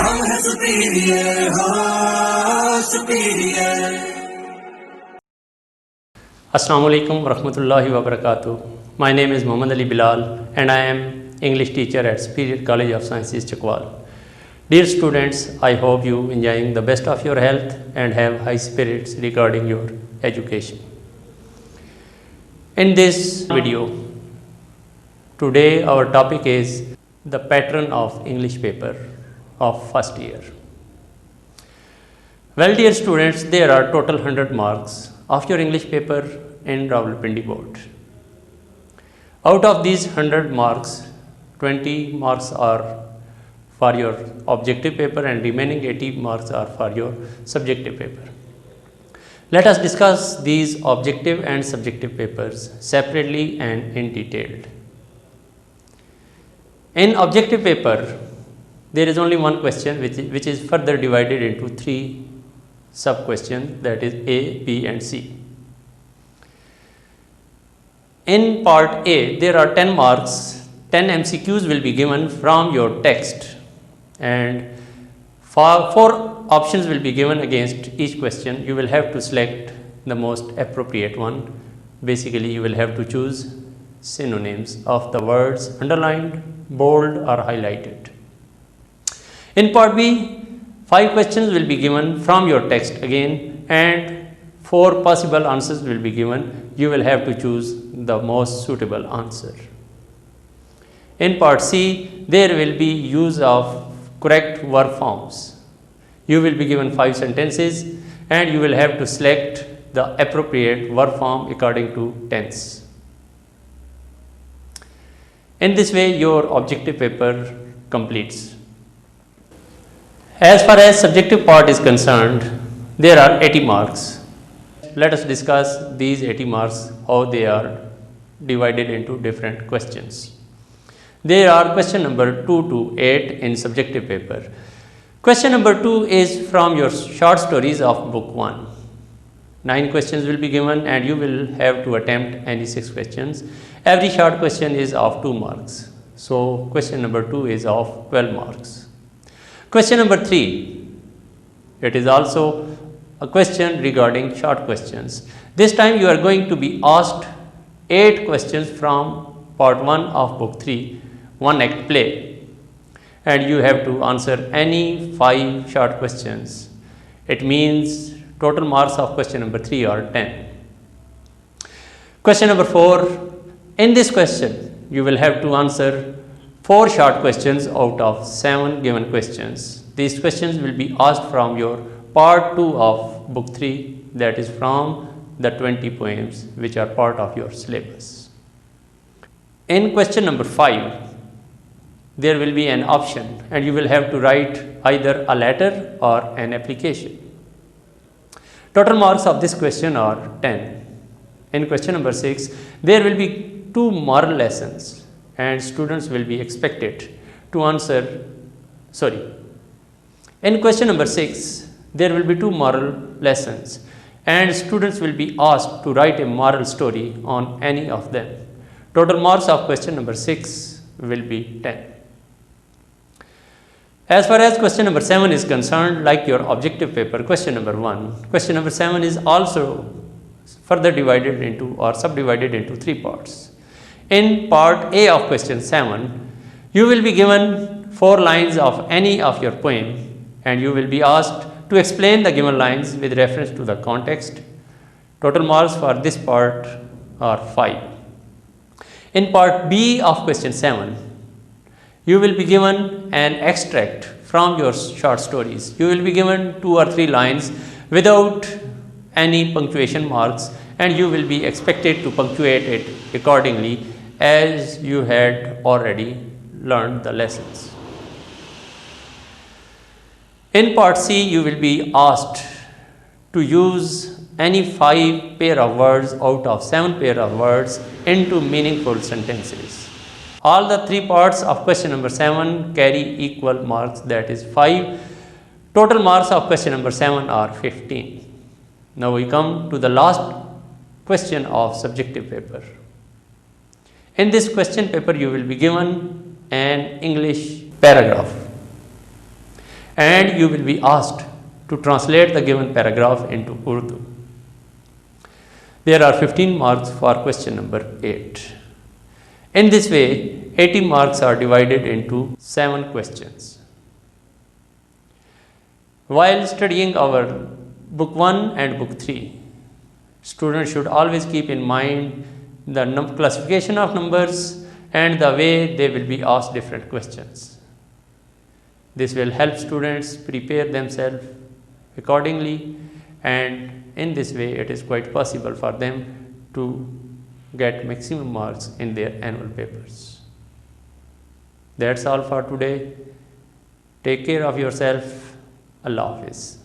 हम हैं सुपीरियर, हो superior. Assalamu alaikum warahmatullahi wabarakatuh. My name is Muhammad Ali Bilal and I am English teacher at Superior College of Sciences, Chakwal. Dear students, I hope you enjoying the best of your health and have high spirits regarding your education. In this video, today our topic is the pattern of English paper of first year. Well, dear students, there are total 100 marks of your English paper in Rawalpindi board. Out of these 100 marks, 20 marks are for your objective paper and remaining 80 marks are for your subjective paper. Let us discuss these objective and subjective papers separately and in detail. In objective paper, there is only one question which is further divided into three sub-questions, that is A, B and C. In part A, there are 10 marks, 10 MCQs will be given from your text and 4 options will be given against each question. You will have to select the most appropriate one. Basically, you will have to choose synonyms of the words underlined, bold or highlighted. In part B, 5 questions will be given from your text again and 4 possible answers will be given. You will have to choose the most suitable answer. In part C, there will be use of correct verb forms. You will be given 5 sentences and you will have to select the appropriate verb form according to tense. In this way, your objective paper completes. As far as subjective part is concerned, there are 80 marks. Let us discuss these 80 marks, how they are divided into different questions. There are question number 2 to 8 in subjective paper. Question number 2 is from your short stories of book 1. 9 questions will be given and you will have to attempt any 6 questions. Every short question is of 2 marks. So question number 2 is of 12 marks. Question number 3, it is also a question regarding short questions. This time you are going to be asked 8 questions from part 1 of book 3, one act play, and you have to answer any 5 short questions. It means total marks of question number 3 are 10. Question number 4, in this question you will have to answer 4 short questions out of 7 given questions. These questions will be asked from your part 2 of book 3, that is from the 20 poems which are part of your syllabus. In question number 5, there will be an option and you will have to write either a letter or an application. Total marks of this question are 10. In question number 6, there will be 2 moral lessons and students will be expected to answer, in question number 6, there will be 2 moral lessons and students will be asked to write a moral story on any of them. Total marks of question number 6 will be 10. As far as question number 7 is concerned, like your objective paper, question number 1, question number 7 is also further divided into or subdivided into 3 parts. In part A of question 7, you will be given 4 lines of any of your poem and you will be asked to explain the given lines with reference to the context. Total marks for this part are 5. In part B of question 7, you will be given an extract from your short stories. You will be given 2 or 3 lines without any punctuation marks and you will be expected to punctuate it accordingly as you had already learned the lessons. In part C, you will be asked to use any 5 pair of words out of 7 pair of words into meaningful sentences. All the 3 parts of question number 7 carry equal marks, that is 5. Total marks of question number 7 are 15. Now we come to the last question of subjective paper. In this question paper, you will be given an English paragraph and you will be asked to translate the given paragraph into Urdu. There are 15 marks for question number 8. In this way, 80 marks are divided into 7 questions. While studying our book 1 and book 3, students should always keep in mind the classification of numbers and the way they will be asked different questions. This will help students prepare themselves accordingly, and in this way it is quite possible for them to get maximum marks in their annual papers. That's all for today. Take care of yourself. Allah Hafiz.